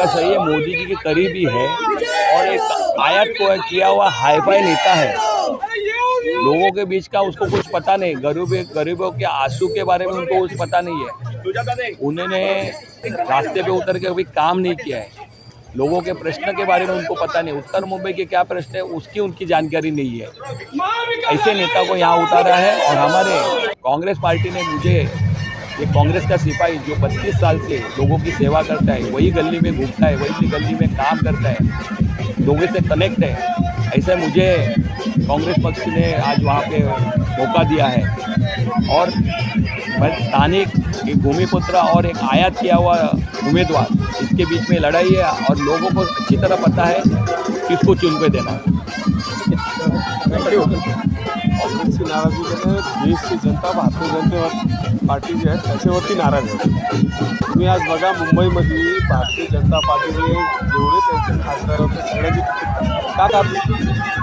आपका सही है, मोदी जी के करीबी है और एक आयत को किया हुआ हाईफाई नेता है। लोगों के बीच का उसको कुछ पता नहीं, गरीबों के आंसू के बारे में उनको कुछ पता नहीं है। उन्होंने रास्ते पे उतर के कभी काम नहीं किया है। लोगों के प्रश्न के बारे में उनको पता नहीं, उत्तर मुंबई के क्या प्रश्न है उसकी उनकी जानकारी नहीं है। ऐसे नेता को यहाँ उतारा है। और हमारे कांग्रेस पार्टी ने मुझे, ये कांग्रेस का सिपाही जो 25 साल से लोगों की सेवा करता है, वही गली में घूमता है, वही गली में काम करता है, लोगों से कनेक्ट है, ऐसे मुझे कांग्रेस पक्ष ने आज वहाँ पे मौका दिया है। और मैं स्थानिक एक भूमिपुत्र और एक आयात किया हुआ उम्मीदवार, इसके बीच में लड़ाई है और लोगों को अच्छी तरह पता है किसको चुन पे देना। काँग्रेसची नाराजी देशची जनता भारतीय जनता पार्टी जी आहे त्याच्यावरती नाराज आहे। तुम्ही आज बघा मुंबईमध्ये भारतीय जनता पार्टीने जेवढे त्यांचे खासदार होते सगळ्यांची तिकीट का काढली,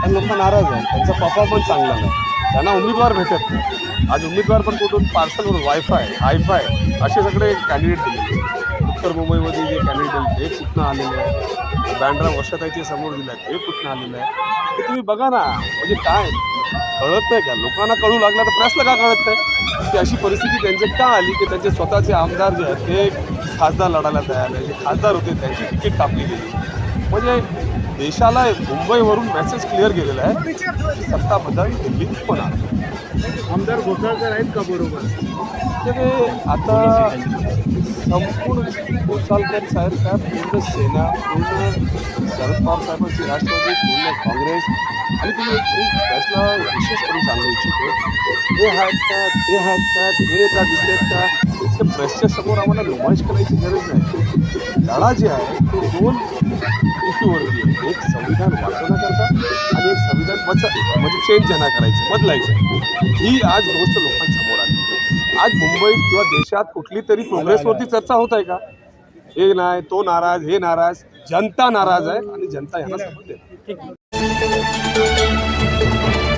पण लोक नाराज आहेत, त्यांचा परफॉर्मन्स चांगला नाही, त्यांना उमेदवार भेटत नाही। आज उमेदवार पण कुठून पार्सलवर वायफाय हायफाय असे सगळे कॅन्डिडेट दिलेले। उत्तर मुंबईमध्ये जे कॅन्डिडेट ते कुठनं आलेले आहे, बँड्रा वर्षाताईचे समोर दिले आहेत ते कुठनं आलेलं आहे ते तुम्ही बघा ना। म्हणजे काय कळत नाही का लोकांना? कळू लागला तर प्रश्न का कळत नाही की अशी परिस्थिती त्यांचे का आली की त्यांचे स्वतःचे आमदार जे आहेत ते खासदार लढायला तयार नाही, जे खासदार होते त्यांची तिकीट कापली गेली। म्हणजे देशाला मुंबईवरून मेसेज क्लिअर गेलेला आहे की सत्ता बदल दिल्लीत पण आहे। आमदार घोसाळकर आहेत का बरोबर? ते आता संपूर्ण घोसाळकर साहेब काय पूर्ण सेना, पूर्ण शरद पवार साहेबांची राष्ट्रवादी, पूर्ण काँग्रेस, आणि तुम्ही एक फैसला विशेष करून सांगू इच्छितो, हे आहेत का ते आहेत का ते नेता दिसतात का, ते प्रेसच्या समोर आम्हाला नुमाइश करायची गरज नाही। लढा जे आहे तो दोन इश्यूवरती आहे, एक संविधान वाचवण्याकरता आणि एक संविधान म्हणजे चेंज ज्यांना करायचं, बदलायचं, ही आज गोष्ट लोकांसमोर आली। आज मुंबईत किंवा देशात कुठली तरी काँग्रेसवरती चर्चा होत आहे का? हे नाही, तो नाराज, हे नाराज, जनता नाराज आहे आणि जनता यांना समज देते।